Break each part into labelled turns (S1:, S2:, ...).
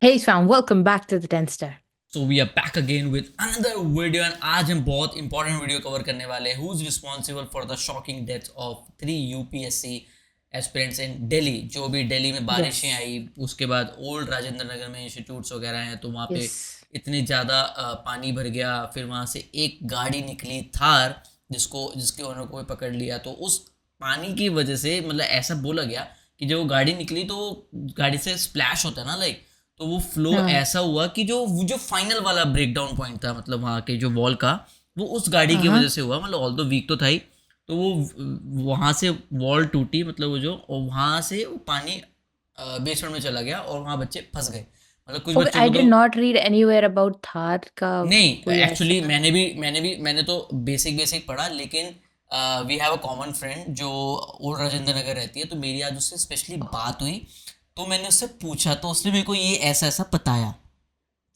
S1: Hey fam, welcome back to the 10 Star.
S2: So we are back again with another video and आज हम बहुत important video cover करने वाले हैं who is responsible for the shocking death of 3 UPSC aspirants in Delhi. जो भी दिल्ली में बारिशें
S1: Yes.
S2: आई, उसके बाद ओल्ड राजेंद्र नगर में इंस्टीट्यूट्स वगैरह हैं, तो वहाँ पे
S1: Yes.
S2: इतनी ज़्यादा पानी भर गया। फिर वहाँ से एक गाड़ी निकली थार, जिसके ओनर को भी पकड़ लिया। तो उस पानी की वजह से मतलब ऐसा बोला गया कि जब वो गाड़ी निकली तो गाड़ी से स्प्लैश होता है ना, लाइक, तो वो फ्लो
S1: हाँ.
S2: ऐसा हुआ कि जो फाइनल वाला ब्रेकडाउन पॉइंट था, मतलब वहाँ के जो वॉल का, वो उस गाड़ी की
S1: हाँ.
S2: वजह से हुआ। मतलब ऑल दो वीक तो था ही, तो वो वहाँ से वॉल टूटी, मतलब वो जो, और वहाँ से वो पानी बेसमेंट में चला गया और वहाँ बच्चे फंस गए। मतलब कुछ
S1: Okay,
S2: बच्चों
S1: I
S2: को
S1: did
S2: तो
S1: not read anywhere about Thar का
S2: नहीं,
S1: कोई
S2: एक्चुअली
S1: ऐसा.
S2: मैंने तो बेसिक पढ़ा, लेकिन we have a common friend जो ओल्ड राजेंद्र नगर रहती है, तो मेरी आज उससे स्पेशली बात हुई। तो मैंने उससे पूछा, तो उसने मेरे को ये ऐसा ऐसा बताया।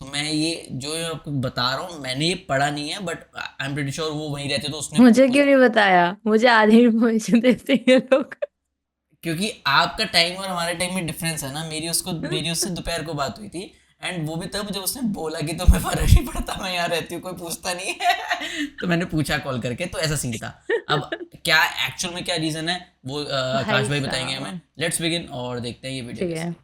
S2: तो मैं ये जो ये आपको बता रहा हूँ, मैंने ये पढ़ा नहीं है, but I am pretty sure वो वहीं रहते, तो उसने
S1: मुझे क्यों नहीं बताया? मुझे आधी इन्फॉर्मेशन देते हैं ये लोग.
S2: क्योंकि आपका टाइम और हमारे टाइम में डिफरेंस है ना। मेरी उससे दोपहर को बात हुई थी, एंड वो भी तब जब उसने बोला कि तुम्हें फर्क नहीं पड़ता, मैं यहाँ रहती हूँ, कोई पूछता नहीं है। तो मैंने पूछा कॉल करके, तो ऐसा सीन था। अब क्या एक्चुअल में क्या रीजन है वो
S1: भाई
S2: आकाश भाई बताएंगे हमें।
S1: साहब.
S2: लेट्स बिगिन और देखते हैं ये वीडियो
S1: ठीक
S2: कैसे।
S1: है.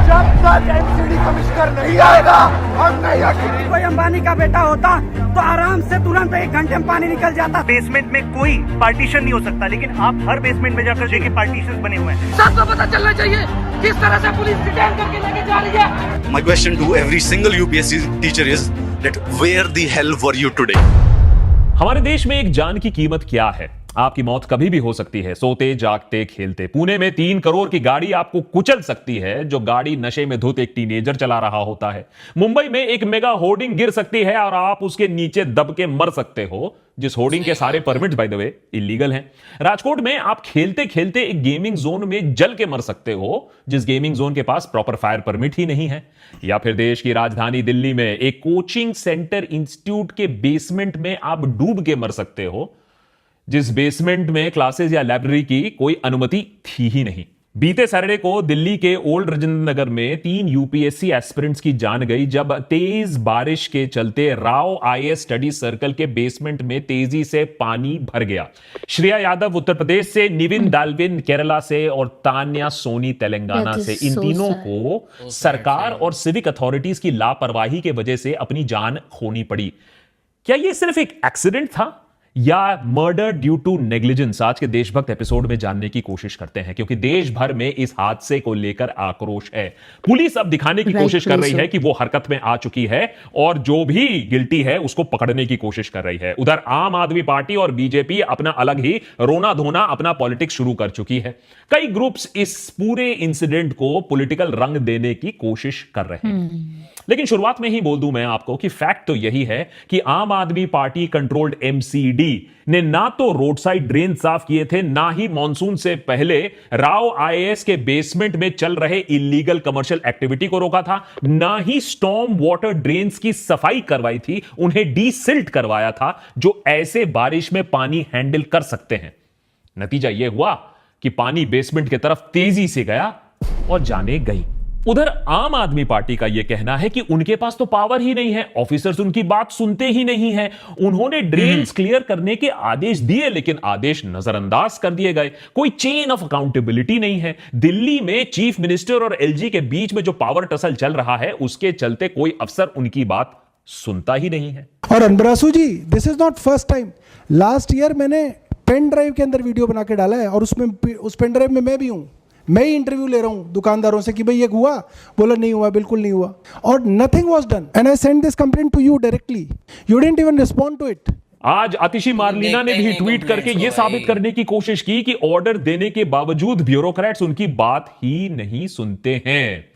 S3: जब तक एमसीडी कमिश्नर नहीं आएगा हम नहीं हटेंगे।
S4: कोई अंबानी का बेटा होता तो आराम से तुरंत 1 घंटे में पानी निकल जाता।
S5: बेसमेंट में कोई पार्टीशन नहीं हो सकता, लेकिन आप हर बेसमेंट में जाकर देखिए पार्टीशन बने हुए हैं।
S4: सबको पता चलना चाहिए किस तरह से पुलिस डिटेन करके लेके जा रही है।
S6: My question to every single UPSC teacher is that where the hell were you today?
S7: हमारे देश में एक जान की कीमत क्या है? आपकी मौत कभी भी हो सकती है, सोते जागते खेलते। पुणे में 3 करोड़ की गाड़ी आपको कुचल सकती है, जो गाड़ी नशे में धुत एक टीनेजर चला रहा होता है। मुंबई में एक मेगा होर्डिंग गिर सकती है और आप उसके नीचे दब के मर सकते हो, जिस होर्डिंग के सारे permits by the way illegal हैं। राजकोट में आप खेलते खेलते एक गेमिंग जोन में जल के मर सकते हो, जिस गेमिंग जोन के पास प्रॉपर फायर परमिट ही नहीं है। या फिर देश की राजधानी दिल्ली में एक कोचिंग सेंटर इंस्टीट्यूट के बेसमेंट में आप डूब के मर सकते हो, जिस बेसमेंट में क्लासेस या लाइब्रेरी की कोई अनुमति थी ही नहीं। बीते सैटरडे को दिल्ली के ओल्ड राजेंद्र नगर में 3 यूपीएससी एस्पिरेंट्स की जान गई, जब तेज बारिश के चलते राव आईएएस स्टडी सर्कल के बेसमेंट में तेजी से पानी भर गया। श्रेया यादव उत्तर प्रदेश से, निविन डाल्विन केरला से और तान्या सोनी तेलंगाना
S1: That is
S7: से, इन
S1: so
S7: तीनों
S1: sad.
S7: को सरकार और सिविक अथॉरिटीज की लापरवाही की वजह से अपनी जान खोनी पड़ी। क्या यह सिर्फ एक एक्सीडेंट था या मर्डर ड्यू टू नेग्लिजेंस? आज के देशभक्त एपिसोड में जानने की कोशिश करते हैं, क्योंकि देश भर में इस हादसे को लेकर आक्रोश है। पुलिस अब दिखाने की कोशिश कर रही है कि वो हरकत में आ चुकी है और जो भी गिल्टी है उसको पकड़ने की कोशिश कर रही है। उधर आम आदमी पार्टी और बीजेपी अपना अलग ही रोना धोना, अपना पॉलिटिक्स शुरू कर चुकी है। कई ग्रुप्स इस पूरे इंसिडेंट को पॉलिटिकल रंग देने की कोशिश कर रहे हैं। लेकिन शुरुआत में ही बोल दूं मैं आपको कि फैक्ट तो यही है कि आम आदमी पार्टी कंट्रोल्ड एमसीडी ने ना तो रोड साइड ड्रेन साफ किए थे, ना ही मॉनसून से पहले राव आईएएस के बेसमेंट में चल रहे इलीगल कमर्शियल एक्टिविटी को रोका था, ना ही स्टॉर्म वाटर ड्रेन्स की सफाई करवाई थी, उन्हें डीसिल्ट करवाया था, जो ऐसे बारिश में पानी हैंडल कर सकते हैं। नतीजा यह हुआ कि पानी बेसमेंट की तरफ तेजी से गया और जाने गई। उधर आम आदमी पार्टी का यह कहना है कि उनके पास तो पावर ही नहीं है, ऑफिसर्स उनकी बात सुनते ही नहीं हैं। उन्होंने ड्रेन्स क्लियर करने के आदेश दिए, लेकिन आदेश नजरअंदाज कर दिए गए। कोई चेन ऑफ अकाउंटेबिलिटी नहीं है। दिल्ली में चीफ मिनिस्टर और एलजी के बीच में जो पावर टसल चल रहा है, उसके चलते कोई अफसर उनकी बात सुनता ही नहीं है।
S3: और Anbarasu ji, this is not first time. Last year मैंने पेन ड्राइव के अंदर वीडियो बना के डाला है, और उसमें उस पेन ड्राइव में मैं भी हूं। मैं ही इंटरव्यू ले रहा हूं दुकानदारों से कि भाई ये हुआ, बोला नहीं हुआ, बिल्कुल नहीं हुआ, और nothing was done. And I send this complaint to you directly, you didn't even respond to it.
S7: आज आतिशी मार्लिना ने भी ट्वीट करके यह साबित करने की कोशिश की कि ऑर्डर देने के बावजूद ब्यूरोक्रेट्स उनकी बात ही नहीं सुनते हैं।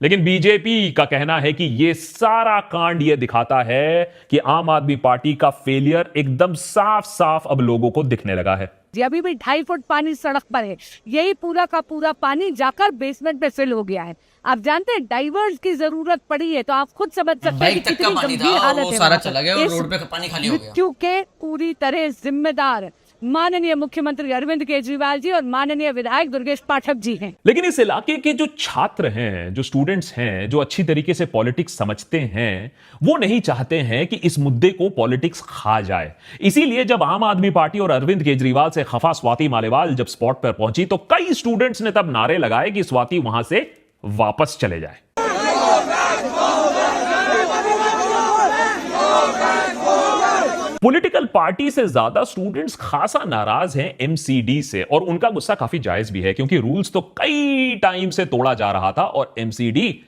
S7: लेकिन बीजेपी का कहना है कि यह सारा कांड यह दिखाता है कि आम आदमी पार्टी का फेलियर एकदम साफ साफ अब लोगों को दिखने लगा है।
S8: अभी भी 2.5 फुट पानी सड़क पर है। यही पूरा का पूरा पानी जाकर बेसमेंट में फिल हो गया है। आप जानते हैं डाइवर्स की जरूरत पड़ी है, तो आप खुद समझ सकते हैं
S2: बाइक
S8: कि
S2: तक का
S8: कितनी
S2: पानी था
S8: गंभीर
S2: और
S8: हालत
S2: वो
S8: है
S2: सारा
S8: वहाँ पर।
S2: चला गया और
S8: इस
S2: रोड पे पानी खाली हो गया।
S8: मृत्यु के पूरी तरह जिम्मेदार माननीय मुख्यमंत्री अरविंद केजरीवाल जी और माननीय विधायक दुर्गेश पाठक जी हैं।
S7: लेकिन इस इलाके के जो छात्र हैं, जो स्टूडेंट्स हैं, जो अच्छी तरीके से पॉलिटिक्स समझते हैं, वो नहीं चाहते हैं कि इस मुद्दे को पॉलिटिक्स खा जाए। इसीलिए जब आम आदमी पार्टी और अरविंद केजरीवाल से खफा स्वाति मालिवाल जब स्पॉट पर पहुंची तो कई स्टूडेंट्स ने तब नारे लगाए कि स्वाति वहां से वापस चले जाए। पॉलिटिकल पार्टी से ज्यादा स्टूडेंट्स खासा नाराज हैं एमसीडी से, और उनका गुस्सा काफी जायज भी है क्योंकि रूल्स तो कई टाइम से तोड़ा जा रहा था और एमसीडी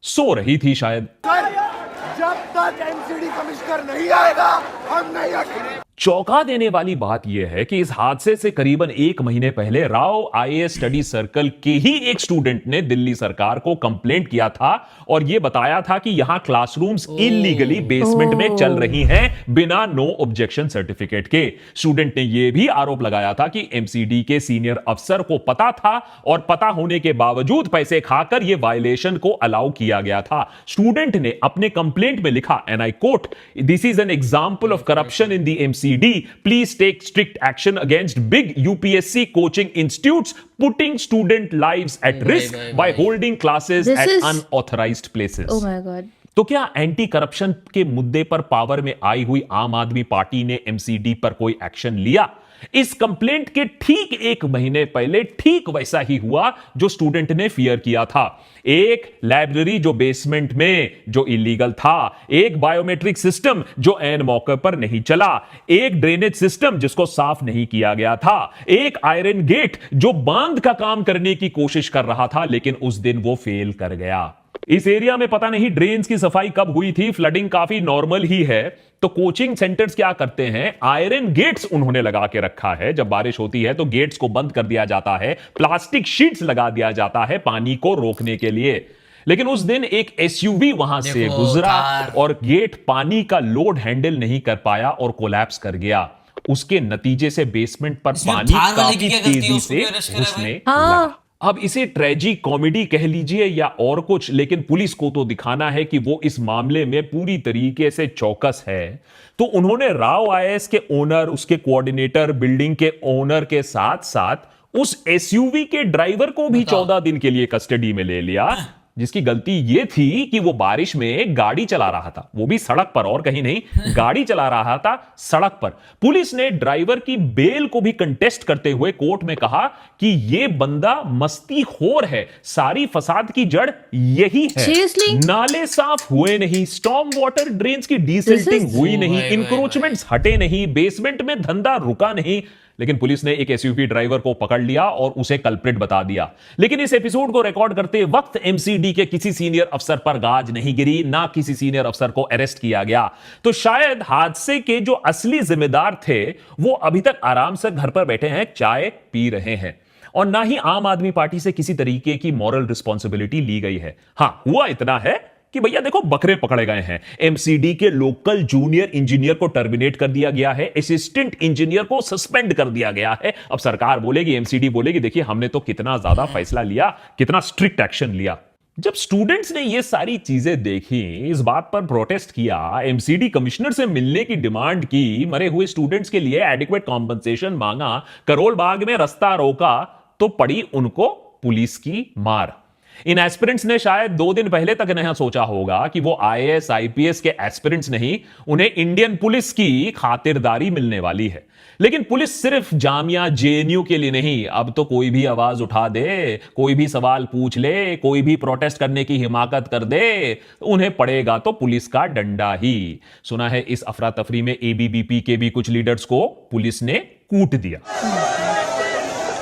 S7: सो रही थी शायद।
S9: जब तक एमसीडी कमिश्नर नहीं आएगा हम नहीं हटेंगे।
S7: चौंका देने वाली बात यह है कि इस हादसे से करीबन 1 महीने पहले राव आईएएस स्टडी सर्कल के ही एक स्टूडेंट ने दिल्ली सरकार को कंप्लेंट किया था और यह बताया था कि यहां क्लासरूम्स इलीगली बेसमेंट में चल रही हैं बिना नो ऑब्जेक्शन सर्टिफिकेट के। स्टूडेंट ने यह भी आरोप लगाया था कि एमसीडी के सीनियर अफसर को पता था और पता होने के बावजूद पैसे खाकर यह वायलेशन को अलाउ किया गया था। स्टूडेंट ने अपने कंप्लेंट में लिखा, and I quote, this is an example of corruption in the MCD. Please take strict action against big UPSC coaching institutes putting student lives at risk by holding classes at unauthorized places.
S1: Oh my God.
S7: तो क्या anti corruption के मुद्दे पर power में आई हुई आम आदमी party ने एमसीडी पर कोई एक्शन लिया? इस कंप्लेंट के ठीक 1 महीने पहले ठीक वैसा ही हुआ जो स्टूडेंट ने फियर किया था। एक लाइब्रेरी जो बेसमेंट में जो इलीगल था, एक बायोमेट्रिक सिस्टम जो एन मौके पर नहीं चला, एक ड्रेनेज सिस्टम जिसको साफ नहीं किया गया था, एक आयरन गेट जो बांध का काम करने की कोशिश कर रहा था लेकिन उस दिन वो फेल कर गया। इस एरिया में पता नहीं ड्रेन्स की सफाई कब हुई थी, फ्लडिंग काफी नॉर्मल ही है। तो कोचिंग सेंटर्स क्या करते हैं, आयरन गेट्स उन्होंने लगा के रखा है। जब बारिश होती है तो गेट्स को बंद कर दिया जाता है, प्लास्टिक शीट्स लगा दिया जाता है पानी को रोकने के लिए। लेकिन उस दिन एक एसयूवी वहां से गुजरा और गेट पानी का लोड हैंडल नहीं कर पाया और कोलैप्स कर गया। उसके नतीजे से बेसमेंट पर पानी काफी तेजी से घुसने लगा। अब इसे ट्रेजिक कॉमेडी कह लीजिए या और कुछ, लेकिन पुलिस को तो दिखाना है कि वो इस मामले में पूरी तरीके से चौकस है। तो उन्होंने राव आईएएस के ओनर, उसके कोऑर्डिनेटर, बिल्डिंग के ओनर के साथ साथ उस एसयूवी के ड्राइवर को भी 14 दिन के लिए कस्टडी में ले लिया, जिसकी गलती यह थी कि वो बारिश में गाड़ी चला रहा था, वो भी सड़क पर, और कहीं नहीं, गाड़ी चला रहा था सड़क पर। पुलिस ने ड्राइवर की बेल को भी कंटेस्ट करते हुए कोर्ट में कहा कि यह बंदा मस्तीखोर है, सारी फसाद की जड़ यही है।
S1: Seriously?
S7: नाले साफ हुए नहीं, स्टॉर्म वाटर ड्रेन्स की डिसिल्टिंग हुई नहीं, इंक्रोचमेंट्स हटे नहीं, बेसमेंट में धंधा रुका नहीं। लेकिन पुलिस ने एक एसयूवी ड्राइवर को पकड़ लिया और उसे कल्प्रिट बता दिया। लेकिन इस एपिसोड को रिकॉर्ड करते वक्त एमसीडी के किसी सीनियर अफसर पर गाज नहीं गिरी, ना किसी सीनियर अफसर को अरेस्ट किया गया। तो शायद हादसे के जो असली जिम्मेदार थे वो अभी तक आराम से घर पर बैठे हैं, चाय पी रहे हैं, और ना ही आम आदमी पार्टी से किसी तरीके की मॉरल रिस्पॉन्सिबिलिटी ली गई है। हां, हुआ इतना है कि भैया देखो बकरे पकड़े गए हैं। एमसीडी के लोकल जूनियर इंजीनियर को टर्मिनेट कर दिया गया है, असिस्टेंट इंजीनियर को सस्पेंड कर दिया गया है। अब सरकार बोलेगी, एमसीडी बोलेगी, देखिए हमने तो कितना ज्यादा फैसला लिया, कितना स्ट्रिक्ट एक्शन लिया। जब स्टूडेंट्स ने ये सारी चीजें देखी, इस बात पर प्रोटेस्ट किया, एमसीडी कमिश्नर से मिलने की डिमांड की, मरे हुए स्टूडेंट्स के लिए एडिक्वेट कॉम्पनसेशन मांगा, करोल बाग में रास्ता रोका, तो पड़ी उनको पुलिस की मार। इन एस्पिरेंट्स ने शायद 2 दिन पहले तक नहीं सोचा होगा कि वो आईएएस आईपीएस के एस्पिरेंट्स नहीं, उन्हें इंडियन पुलिस की खातिरदारी मिलने वाली है। लेकिन पुलिस सिर्फ जामिया जेएनयू के लिए नहीं, अब तो कोई भी आवाज उठा दे, कोई भी सवाल पूछ ले, कोई भी प्रोटेस्ट करने की हिमाकत कर दे, उन्हें पड़ेगा तो पुलिस का डंडा ही। सुना है इस अफरा तफरी में एबीवीपी के भी कुछ लीडर्स को पुलिस ने कूट दिया।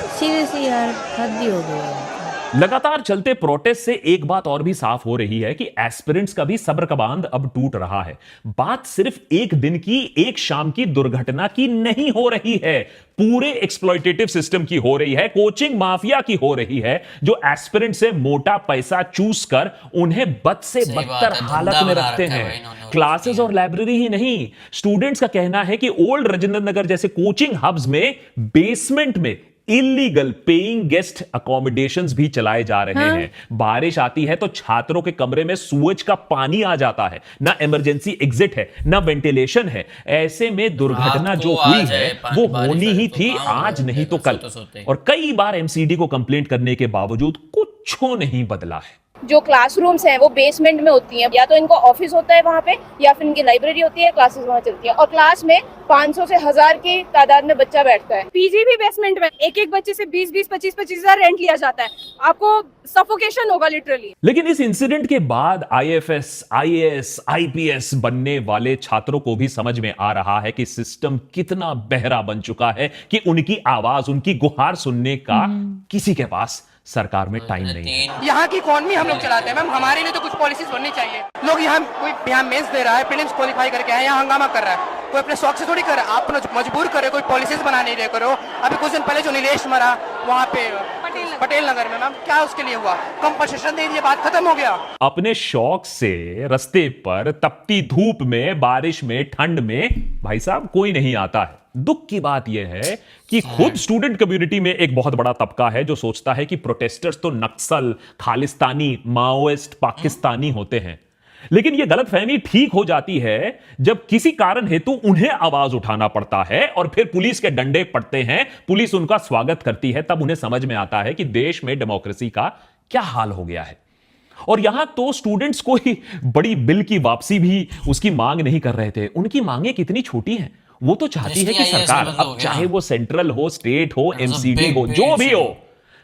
S1: सीरियसली यार, हद ही हो गई।
S7: लगातार चलते प्रोटेस्ट से एक बात और भी साफ हो रही है कि एस्पिरेंट्स का भी सब्र का बांध अब टूट रहा है। बात सिर्फ एक दिन की, एक शाम की दुर्घटना की नहीं हो रही है, पूरे एक्सप्लॉयटेटिव सिस्टम की हो रही है, कोचिंग माफिया की हो रही है, जो एस्पिरेंट से मोटा पैसा चूस कर उन्हें बद से बदतर हालत में रखते हैं। क्लासेस और लाइब्रेरी ही नहीं, स्टूडेंट्स का कहना है कि ओल्ड राजेंद्र नगर जैसे कोचिंग हब्स में बेसमेंट में इलीगल पेइंग गेस्ट अकोमोडेशंस भी चलाए जा रहे
S1: हाँ।
S7: हैं। बारिश आती है तो छात्रों के कमरे में सूरज का पानी आ जाता है, ना इमरजेंसी एग्जिट है, ना वेंटिलेशन है। ऐसे में दुर्घटना
S2: रात
S7: जो
S2: को आ
S7: हुई
S2: जाए
S7: है
S2: पानी,
S7: वो
S2: बारिश
S7: होनी
S2: आए
S7: ही
S2: तो
S7: थी,
S2: कहाँ
S7: आज
S2: हो
S7: नहीं तो
S2: जाएगा
S7: कल।
S2: सोते-सोते।
S7: और कई बार एमसीडी को कंप्लेंट करने के बावजूद कुछ नहीं बदला है।
S10: जो क्लासरूम्स हैं वो बेसमेंट में होती हैं, या तो इनको ऑफिस होता है वहाँ पे, या फिर इनकी लाइब्रेरी होती है, क्लासेस वहाँ चलती हैं, और क्लास में 500 से 1000 की तादाद में बच्चा बैठता है।
S11: पीजी भी बेसमेंट में, एक एक बच्चे से 20-20, 25-25 हजार रेंट लिया जाता है। आपको सफोकेशन होगा लिटरली।
S7: लेकिन इस इंसिडेंट के बाद आईएफएस, आईएएस, आईपीएस बनने वाले छात्रों को भी समझ में आ रहा है कि सिस्टम कितना बहरा बन चुका है कि उनकी आवाज, उनकी गुहार सुनने का किसी के पास सरकार में टाइम नहीं है।
S4: यहाँ की इकॉनमी हम लोग चलाते हैं मैम, हमारे लिए तो कुछ पॉलिसीज बननी चाहिए। लोग यहाँ मेंस दे रहा है, प्रीलिम्स क्वालिफाई करके आया, यहाँ हंगामा कर रहा है। कोई अपने शौक से थोड़ी कर रहा है, आप मजबूर करे, कोई पॉलिसीज बना नहीं रहे करो। अभी कुछ दिन पहले जो नीलेश मरा वहाँ पे पटेल नगर में, मैम क्या उसके लिए हुआ? कंपनसेशन दे दिए, बात खत्म हो गया।
S7: अपने शौक से रास्ते पर तपती धूप में, बारिश में, ठंड में भाई साहब कोई नहीं आता है। दुख की बात यह है कि खुद स्टूडेंट कम्युनिटी में एक बहुत बड़ा तबका है जो सोचता है कि प्रोटेस्टर्स तो नक्सल, खालिस्तानी, माओइस्ट, पाकिस्तानी होते हैं। लेकिन यह गलतफहमी ठीक हो जाती है जब किसी कारण हेतु उन्हें आवाज उठाना पड़ता है और फिर पुलिस के डंडे पड़ते हैं, पुलिस उनका स्वागत करती है, तब उन्हें समझ में आता है कि देश में डेमोक्रेसी का क्या हाल हो गया है। और यहां तो स्टूडेंट्स कोई बड़ी बिल की वापसी भी उसकी मांग नहीं कर रहे थे। उनकी मांगें कितनी छोटी हैं। वो तो चाहती है कि सरकार, अब चाहे वो सेंट्रल हो, स्टेट हो, एमसीडी हो, जो भी हो,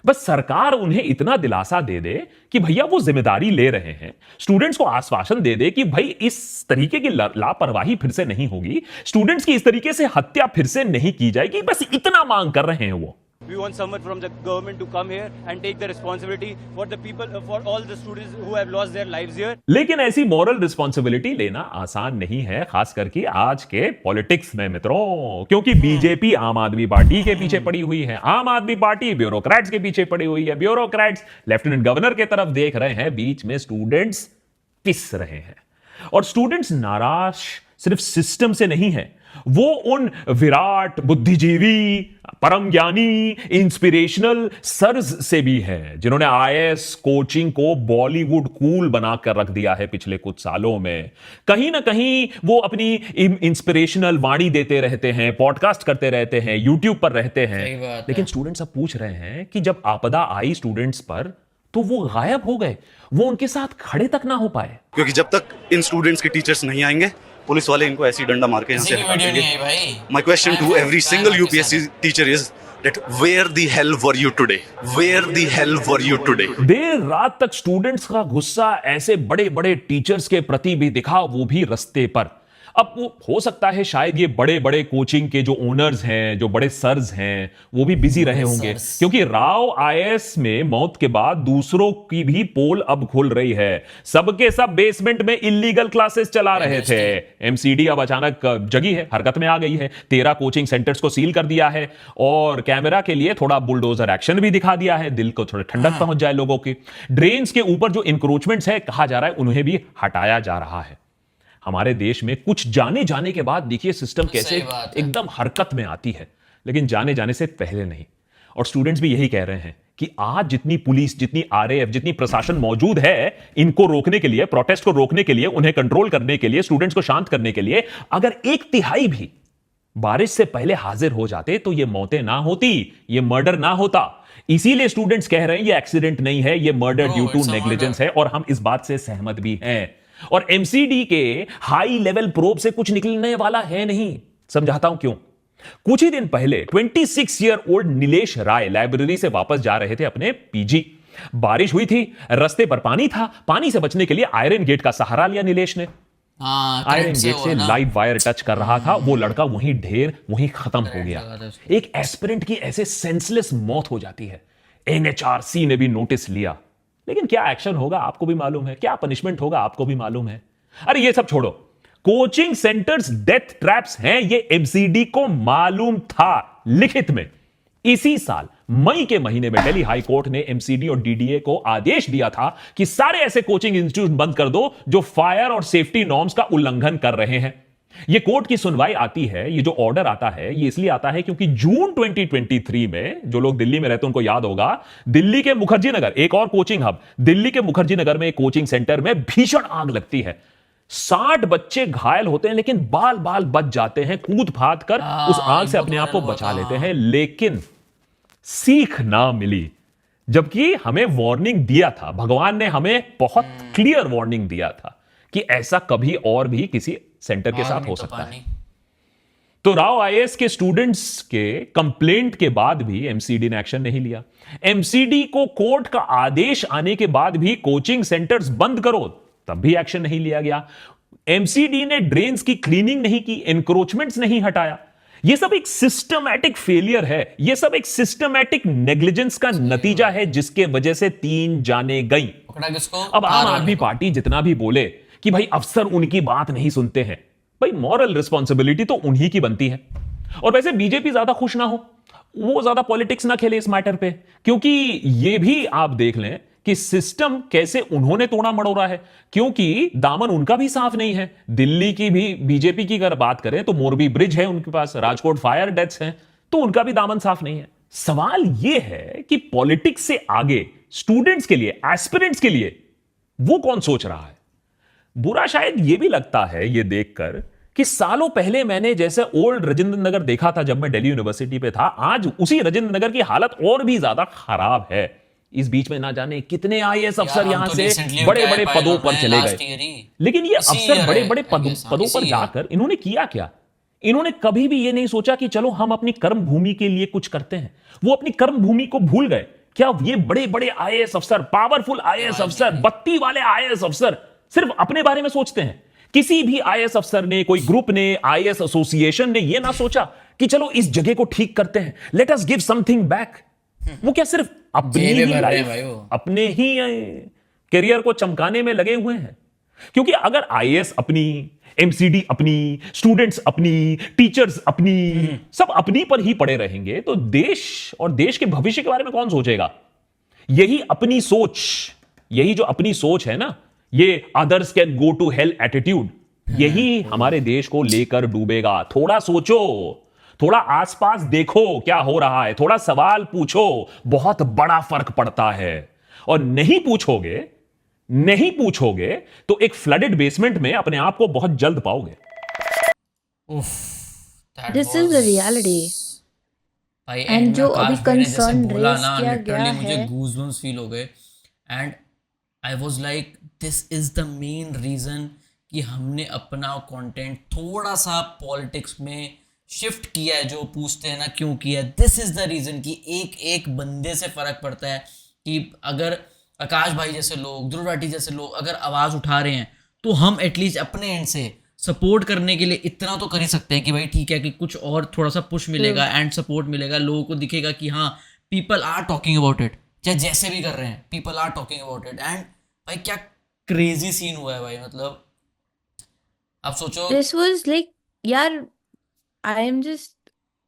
S7: बस सरकार उन्हें इतना दिलासा दे दे कि भैया वो जिम्मेदारी ले रहे हैं। स्टूडेंट्स को आश्वासन दे दे कि भाई इस तरीके की लापरवाही फिर से नहीं होगी, स्टूडेंट्स की इस तरीके से हत्या फिर से नहीं की जाएगी। बस इतना मांग कर रहे हैं वो।
S12: We want someone from the government to come here and take the responsibility for the people, for all the students who have lost their lives here.
S7: लेकिन ऐसी मॉरल रिस्पॉन्सिबिलिटी लेना आसान नहीं है, खास करके आज के पॉलिटिक्स में मित्रों, क्योंकि बीजेपी आम आदमी पार्टी के पीछे पड़ी हुई है, आम आदमी पार्टी ब्यूरोक्रेट्स के पीछे पड़ी हुई है, ब्यूरोक्रेट्स लेफ्टिनेंट गवर्नर के तरफ देख रहे हैं, बीच में स्टूडेंट्स पिस रहे हैं। और स्टूडेंट्स नाराज सिर्फ सिस्टम से नहीं है, वो उन विराट, बुद्धिजीवी, परम ज्ञानी, इंस्पिरेशनल सर्स से भी है जिन्होंने आईएएस कोचिंग को बॉलीवुड कूल बनाकर रख दिया है पिछले कुछ सालों में। कहीं ना कहीं वो अपनी इंस्पिरेशनल वाणी देते रहते हैं, पॉडकास्ट करते रहते हैं, यूट्यूब पर रहते हैं। लेकिन स्टूडेंट्स अब पूछ रहे हैं कि जब आपदा आई स्टूडेंट्स पर तो वो गायब हो गए, वो उनके साथ खड़े तक ना हो पाए।
S6: क्योंकि जब तक इन स्टूडेंट्स के टीचर्स नहीं आएंगे, पुलिस वाले इनको ऐसी डंडा मार के यहाँ से हटा देंगे। My question to every single UPSC teacher is that where the hell were you today, where the hell were you today.
S7: देर रात तक स्टूडेंट्स का गुस्सा ऐसे बड़े बड़े टीचर्स के प्रति भी दिखा, वो भी रास्ते पर। अब वो हो सकता है शायद ये बड़े बड़े कोचिंग के जो ओनर्स हैं, जो बड़े सर्स हैं, वो भी बिजी रहे होंगे, क्योंकि राव आईएएस में मौत के बाद दूसरों की भी पोल अब खुल रही है। सबके सब बेसमेंट में इलीगल क्लासेस चला रहे थे। एमसीडी अब अचानक जगी है, हरकत में आ गई है, 13 कोचिंग सेंटर्स को सील कर दिया है और कैमरा के लिए थोड़ा बुलडोजर एक्शन भी दिखा दिया है, दिल को थोड़ा ठंडक पहुंच जाए लोगों की। ड्रेन्स के ऊपर जो इंक्रोचमेंट्स है कहा जा रहा है, उन्हें भी हटाया जा रहा है। हमारे देश में कुछ जाने जाने के बाद देखिए सिस्टम कैसे एकदम हरकत में आती है, लेकिन जाने जाने से पहले नहीं। और स्टूडेंट्स भी यही कह रहे हैं कि आज जितनी पुलिस, जितनी आरएएफ, जितनी प्रशासन मौजूद है इनको रोकने के लिए, प्रोटेस्ट को रोकने के लिए, उन्हें कंट्रोल करने के लिए, स्टूडेंट्स को शांत करने के लिए, अगर 1/3 भी बारिश से पहले हाजिर हो जाते तो ये मौतें ना होती, ये मर्डर ना होता। इसीलिए स्टूडेंट्स कह रहे हैं ये एक्सीडेंट नहीं है, ये मर्डर ड्यू टू नेग्लिजेंस है, और हम इस बात से सहमत भी हैं। और एमसीडी के हाई लेवल प्रोब से कुछ निकलने वाला है नहीं। समझाता हूं क्यों। कुछ ही दिन पहले 26 ईयर ओल्ड नीलेश राय लाइब्रेरी से वापस जा रहे थे अपने पीजी। बारिश हुई थी, रास्ते पर पानी था, पानी से बचने के लिए आयरन गेट का सहारा लिया नीलेश ने। आयरन गेट से लाइव वायर टच कर रहा था, वो लड़का वहीं खत्म हो गया। एक एस्पिरेंट की ऐसे सेंसलेस मौत हो जाती है। एनएचआरसी ने भी नोटिस लिया, लेकिन क्या एक्शन होगा आपको भी मालूम है, क्या पनिशमेंट होगा आपको भी मालूम है। अरे ये सब छोड़ो, कोचिंग सेंटर्स डेथ ट्रैप्स हैं ये एमसीडी को मालूम था लिखित में। इसी साल मई के महीने में दिल्ली हाई कोर्ट ने एमसीडी और डीडीए को आदेश दिया था कि सारे ऐसे कोचिंग इंस्टीट्यूट बंद कर दो जो फायर और सेफ्टी नॉर्म्स का उल्लंघन कर रहे हैं। ये कोर्ट की सुनवाई आती है, ये जो ऑर्डर आता है ये इसलिए आता है क्योंकि जून 2023 में, जो लोग दिल्ली में रहते हैं उनको याद होगा, दिल्ली के मुखर्जी नगर, एक और कोचिंग हब, दिल्ली के मुखर्जी नगर में एक कोचिंग सेंटर में भीषण आग लगती है। 60 बच्चे घायल होते हैं, लेकिन बाल बाल बच जाते हैं, कूद फाद कर उस आग से अपने आप को बचा लेते हैं, लेकिन सीख ना मिली। जबकि हमें वार्निंग दिया था, भगवान ने हमें बहुत क्लियर वार्निंग दिया था कि ऐसा कभी और भी किसी सेंटर के साथ हो सकता है। तो राव आईएएस के स्टूडेंट्स के कंप्लेंट के बाद भी एमसीडी ने एक्शन नहीं लिया। एमसीडी को कोर्ट का आदेश आने के बाद भी कोचिंग सेंटर्स बंद करो, तब भी एक्शन नहीं लिया गया। एमसीडी ने ड्रेन्स की क्लीनिंग नहीं की, एनक्रोचमेंट्स नहीं हटाया। यह सब एक सिस्टमैटिक फेलियर है, यह सब एक सिस्टमैटिक नेग्लिजेंस का नतीजा है, जिसके वजह से 3 जाने गई। अब आम आदमी पार्टी जितना भी बोले कि भाई अफसर उनकी बात नहीं सुनते हैं, भाई मॉरल रिस्पॉन्सिबिलिटी तो उन्हीं की बनती है। और वैसे बीजेपी ज्यादा खुश ना हो, वो ज्यादा पॉलिटिक्स ना खेले इस मैटर पे, क्योंकि ये भी आप देख लें कि सिस्टम कैसे उन्होंने तोड़ा मड़ोड़ा है, क्योंकि दामन उनका भी साफ नहीं है। दिल्ली की भी बीजेपी की अगर बात करें तो मोरबी ब्रिज है उनके पास, राजकोट फायर डेथ्स हैं, तो उनका भी दामन साफ नहीं है। सवाल यह है कि पॉलिटिक्स से आगे स्टूडेंट्स के लिए, एस्पिरेंट्स के लिए वो कौन सोच रहा है। बुरा शायद यह भी लगता है ये देखकर कि सालों पहले मैंने जैसे ओल्ड राजेंद्र नगर देखा था जब मैं दिल्ली यूनिवर्सिटी पे था, आज उसी राजेंद्र नगर की हालत और भी ज्यादा खराब है। इस बीच में ना जाने कितने आईएएस अफसर यहां से बड़े बड़े पदों पर चले गए, लेकिन ये अफसर बड़े बड़े पदों पर जाकर इन्होंने किया क्या? इन्होंने कभी भी ये नहीं सोचा कि चलो हम अपनी कर्म भूमि के लिए कुछ करते हैं। वो अपनी कर्म भूमि को भूल गए। क्या ये बड़े बड़े आईएएस अफसर, पावरफुल आईएएस अफसर, बत्ती वाले आईएएस अफसर सिर्फ अपने बारे में सोचते हैं? किसी भी आईएएस अफसर ने, कोई ग्रुप ने, आईएएस एसोसिएशन ने यह ना सोचा कि चलो इस जगह को ठीक करते हैं, let us give something back. वो क्या सिर्फ अपनी ही लाइफ, अपने ही करियर को चमकाने में लगे हुए हैं? क्योंकि अगर आईएएस अपनी, एमसीडी अपनी, स्टूडेंट्स अपनी, टीचर्स अपनी, सब अपनी पर ही पड़े रहेंगे तो देश और देश के भविष्य के बारे में कौन सोचेगा? यही अपनी सोच, यही जो अपनी सोच है ना, ये others can go to hell attitude, यही हमारे देश को लेकर डूबेगा। थोड़ा सोचो, थोड़ा आसपास देखो क्या हो रहा है, थोड़ा सवाल पूछो, बहुत बड़ा फर्क पड़ता है। और नहीं पूछोगे तो एक फ्लडेड बेसमेंट में अपने आप को बहुत जल्द पाओगे।
S1: This is the reality. And जो अभी कंसर्न रेज किया गया है,
S2: मुझे गूज़बम्स फील हो गए and I was like this is the main reason कि हमने अपना कंटेंट थोड़ा सा पॉलिटिक्स में शिफ्ट किया है। जो पूछते हैं ना क्यों किया, दिस इज द रीजन कि एक एक बंदे से फर्क पड़ता है। कि अगर आकाश भाई जैसे लोग, ध्रुव राठी जैसे लोग अगर आवाज़ उठा रहे हैं तो हम एटलीस्ट अपने एंड से सपोर्ट करने के लिए इतना तो कर ही सकते हैं कि भाई ठीक है कि कुछ और थोड़ा सा पुश मिलेगा एंड सपोर्ट मिलेगा, लोगों को दिखेगा कि हाँ people are talking about it, चाहे जैसे भी कर रहे हैं people are talking about it. And भाई क्या क्रेजी सीन हुआ है भाई, मतलब आप सोचो।
S1: दिस वाज लाइक, यार I am just,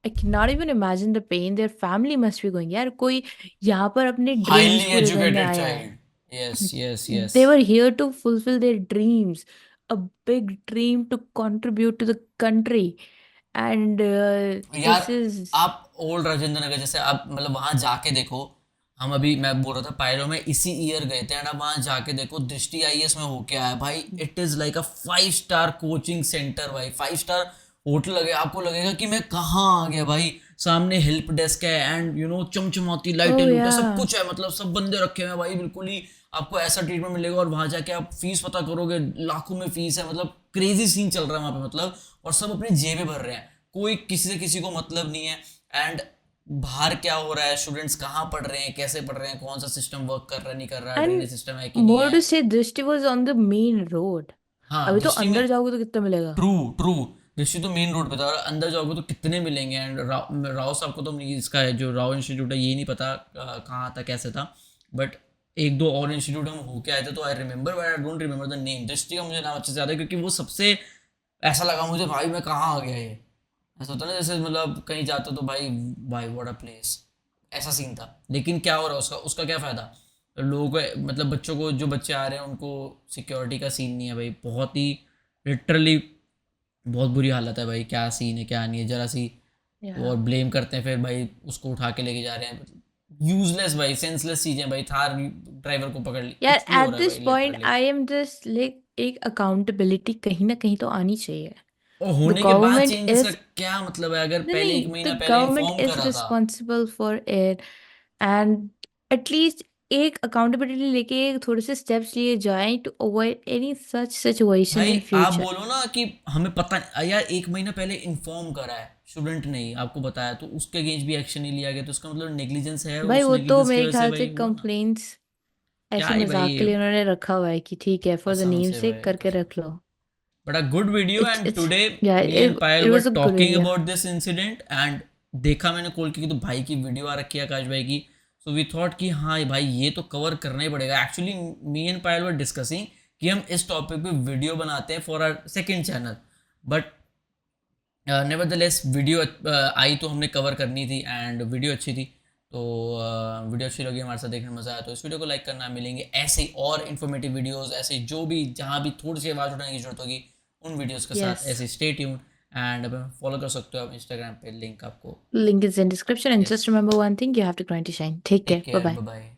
S1: I cannot even imagine the pain their family must be going. यार कोई यहाँ पर अपने dreams
S2: highly
S1: पूरे करने
S2: educated
S1: आया है।
S2: child, yes
S1: They were here to fulfill their dreams, a big dream to contribute to the country, and
S2: यार
S1: this is
S2: आप ओल्ड राजेंद्र नगर जैसे आप मतलब वहां जाके देखो। हम अभी मैं बोल रहा था पायरो में इसी ईयर गए थे एंड आप वहां जाके देखो दृष्टि आईएएस में हो क्या है भाई। It is like a 5 star coaching centre भाई, 5 स्टार होटल लगे, आपको लगेगा कि मैं कहाँ आ गया भाई। सामने हेल्प डेस्क है एंड यू नो चमचमाती लाइटें लूटें, सब कुछ है, मतलब सब बंदे रखे हुए हैं भाई, बिल्कुल ही आपको ऐसा ट्रीटमेंट मिलेगा। और वहाँ जाके आप फीस पता करोगे, लाखों में फीस है, मतलब क्रेजी सीन चल रहा है वहाँ पे, मतलब। और सब अपनी जेबें भर रहे हैं, कोई किसी से किसी को मतलब नहीं है। एंड बाहर क्या हो रहा है, स्टूडेंट्स कहाँ पढ़ रहे हैं, कैसे पढ़ रहे हैं, कौन सा सिस्टम वर्क कर रहा है नहीं कर रहा है, ड्रेनेज सिस्टम है कि नहीं
S1: more
S2: है।
S1: to say, दृष्टि was on the main road.
S2: हाँ
S1: अभी तो
S2: दृष्टि में
S1: अंदर जाओगे तो कितना मिलेगा?
S2: ट्रू दृष्टि तो मेन रोड पे था, और अंदर जाओगे तो कितने मिलेंगे। एंड राव साहब को तो इसका है जो राव इंस्टीट्यूट है ये नहीं पता कहाँ था कैसे था, बट एक दो और इंस्टीट्यूट हम होके आए थे तो I remember but I don't remember the name. दृष्टि का मुझे नाम अच्छे से याद है क्योंकि वो सबसे ऐसा लगा मुझे भाई मैं कहाँ आ गया ये, ऐसा होता ना जैसे मतलब कहीं जाते तो भाई व्हाट अ प्लेस, ऐसा सीन था। लेकिन क्या हो रहा है उसका क्या फ़ायदा, लोगों को मतलब बच्चों को, जो बच्चे आ रहे हैं उनको सिक्योरिटी का सीन नहीं है भाई, बहुत ही लिटरली बहुत बुरी हालत है भाई, क्या सीन है क्या नहीं है, जरा सी
S1: Yeah.
S2: और ब्लेम करते हैं, फिर भाई उसको उठा के लेके जा रहे हैं, यूजलेस भाई, सेंसलेस चीजें भाई, थार ड्राइवर को पकड़ ली,
S1: यार
S2: कुछ भी हो
S1: एट
S2: रहा है
S1: दिस
S2: भाई
S1: point
S2: literally.
S1: I am just like एक अकाउंटेबिलिटी कहीं ना कहीं तो आनी चाहिए.
S2: और
S1: The
S2: होने के बाद
S1: government
S2: चेंजेस का
S1: is
S2: क्या मतलब है, अगर
S1: नहीं
S2: पहले
S1: नहीं,
S2: एक महीना
S1: the
S2: पहले
S1: government
S2: इन्फॉर्म
S1: is
S2: करा था।
S1: responsible for it and at least एक अकाउंटेबिलिटी लेके थोड़े से स्टेप्स लिए जाएं to avoid any such situation
S2: भाई
S1: in
S2: आप
S1: future.
S2: बोलो ना कि हमें पता यार, एक महीना पहले इन्फॉर्म करा है स्टूडेंट ने ही आपको बताया, तो उसके अगेंस्ट भी एक्शन नहीं लिया गया, तो उसका मतलब नेग्लिजेंस है, और
S1: भाई
S2: उस
S1: वो तो
S2: नेग्लिजेंस की
S1: मेरे
S2: वजह से
S1: ख्याल से
S2: भाई हुआ ना।
S1: कंप्लेंट्स
S2: क्या
S1: ऐसे
S2: ही
S1: मजाक
S2: भाई,
S1: के लिए उन्होंने रखा हुआ है कि ठीक है फॉर द
S2: कसम
S1: नेम
S2: से
S1: से
S2: भाई
S1: करके
S2: कसम।
S1: रख लो.
S2: But a good video, and
S1: It's
S2: today
S1: yeah,
S2: me and Payal
S1: it
S2: were
S1: was a good
S2: talking
S1: video.
S2: about this incident, and देखा मैंने कॉल की तो भाई की वीडियो आ रखी है आकाश भाई की, सो वी थॉट कि हाँ भाई ये तो कवर करना ही पड़ेगा। Actually me and Payal were discussing कि हम इस टॉपिक पे वीडियो बनाते हैं for our second channel, but nevertheless video आई तो हमने कवर करनी थी, एंड वीडियो अच्छी थी, तो वीडियो अच्छी लगी, हमारे साथ देखने में मज़ा आया, तो इस वीडियो को लाइक करना। मिलेंगे ऐसे ही और इन्फॉर्मेटिव वीडियोस, ऐसे जो भी जहाँ भी थोड़ी सी आवाज़ उठाने की जरूरत होगी उन वीडियोस के साथ,
S1: Yes.
S2: ऐसे स्टे ट्यून्ड, एंड फॉलो कर सकते हो आप इंस्टाग्राम पे, लिंक आपको।
S1: Link is in description and
S2: Yes.
S1: just remember one thing, you have to grind to shine. Take
S2: take
S1: care. Bye
S2: care,
S1: bye.
S2: Bye bye.